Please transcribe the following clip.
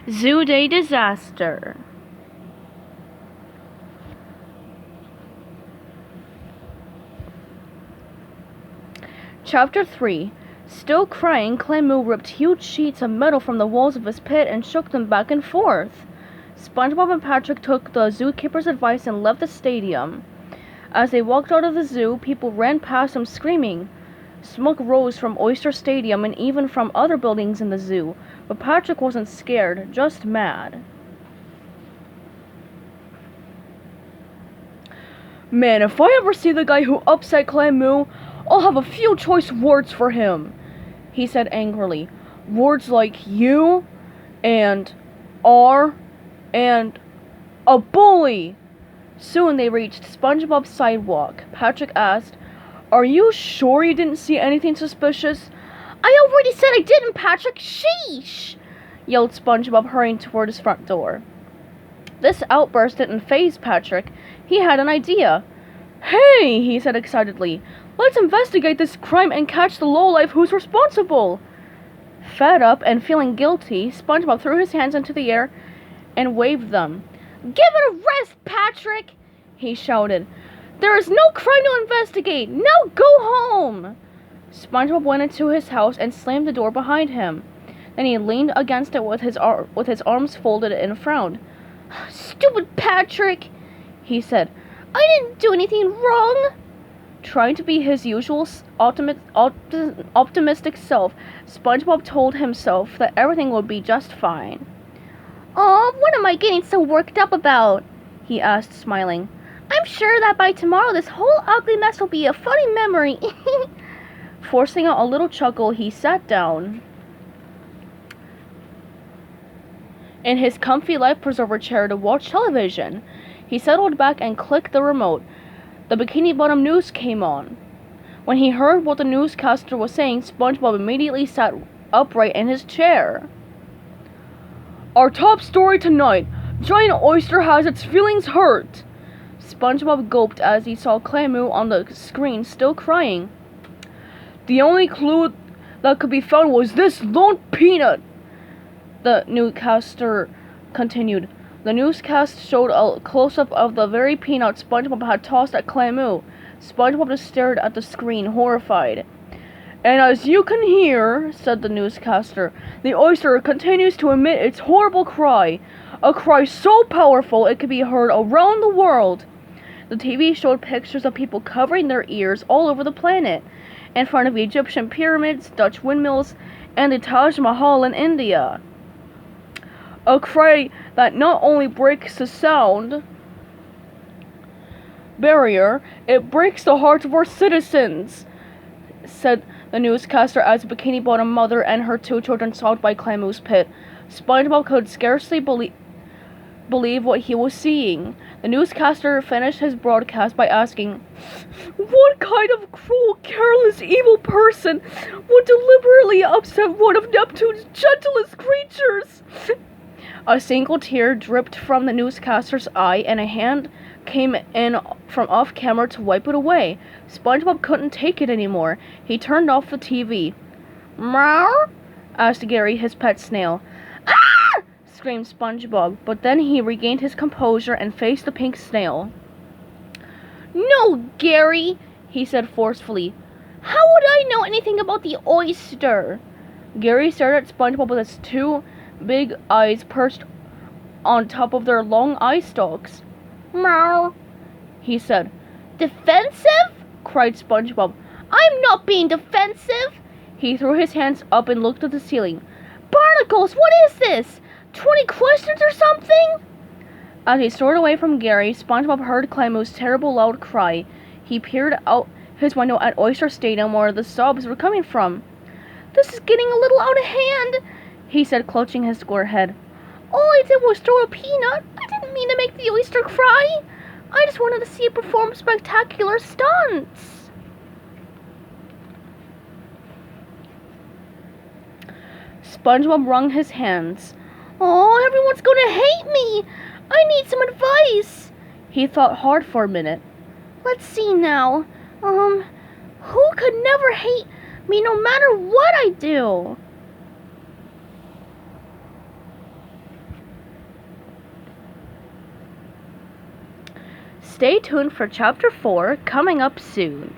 Zoo Day Disaster. Chapter 3. Still crying, Clemu ripped huge sheets of metal from the walls of his pit and shook them back and forth. SpongeBob and Patrick took the zookeeper's advice and left the stadium. As they walked out of the zoo, people ran past them screaming. Smoke rose from Oyster Stadium and even from other buildings in the zoo, but Patrick wasn't scared, just mad. Man, if I ever see the guy who upset Clemu, I'll have a few choice words for him, he said angrily. Words like you, and are, and a bully. Soon they reached SpongeBob's sidewalk. Patrick asked, "Are you sure you didn't see anything suspicious?" "I already said I didn't, Patrick! Sheesh!" yelled SpongeBob, hurrying toward his front door. This outburst didn't faze Patrick. He had an idea. "Hey," he said excitedly, "let's investigate this crime and catch the lowlife who's responsible." Fed up and feeling guilty, SpongeBob threw his hands into the air and waved them. "Give it a rest, Patrick!" he shouted. "There is no crime to investigate! Now go home!" SpongeBob went into his house and slammed the door behind him. Then he leaned against it with his arms folded and frowned. "Stupid Patrick," he said. "I didn't do anything wrong." Trying to be his usual optimistic self, SpongeBob told himself that everything would be just fine. "Aw, what am I getting so worked up about?" he asked, smiling. "I'm sure that by tomorrow this whole ugly mess will be a funny memory." Forcing out a little chuckle, he sat down in his comfy life preserver chair to watch television. He settled back and clicked the remote. The Bikini Bottom news came on. When he heard what the newscaster was saying, SpongeBob immediately sat upright in his chair. "Our top story tonight. Giant oyster has its feelings hurt." SpongeBob gulped as he saw Clemu on the screen, still crying. "The only clue that could be found was this lone peanut," the newscaster continued. The newscast showed a close-up of the very peanut SpongeBob had tossed at Clemu. SpongeBob just stared at the screen, horrified. "And as you can hear," said the newscaster, "the oyster continues to emit its horrible cry. A cry so powerful it could be heard around the world." The TV showed pictures of people covering their ears all over the planet, in front of Egyptian pyramids, Dutch windmills, and the Taj Mahal in India. "A cry that not only breaks the sound barrier, it breaks the hearts of our citizens," said the newscaster as Bikini Bottom mother and her two children sobbed by Clemu's pit. SpongeBob could scarcely believe what he was seeing. The newscaster finished his broadcast by asking, "What kind of cruel, careless, evil person would deliberately upset one of Neptune's gentlest creatures?" A single tear dripped from the newscaster's eye, and a hand came in from off-camera to wipe it away. SpongeBob couldn't take it anymore. He turned off the TV. "Meow?" asked Gary, his pet snail. "Ah!" screamed SpongeBob, but then he regained his composure and faced the pink snail. "No, Gary," he said forcefully. "How would I know anything about the oyster?" Gary stared at SpongeBob with his two big eyes perched on top of their long eye stalks. "Meow," he said. "Defensive?" cried SpongeBob. "I'm not being defensive." He threw his hands up and looked at the ceiling. "Barnacles, what is this? 20 questions or something?" As he soared away from Gary, SpongeBob heard Clemu's terrible loud cry. He peered out his window at Oyster Stadium where the sobs were coming from. "This is getting a little out of hand," he said, clutching his square head. "All I did was throw a peanut. I didn't mean to make the oyster cry. I just wanted to see it perform spectacular stunts." SpongeBob wrung his hands. "Oh, everyone's gonna hate me. I need some advice." He thought hard for a minute. "Let's see now. Who could never hate me no matter what I do?" Stay tuned for Chapter 4 coming up soon.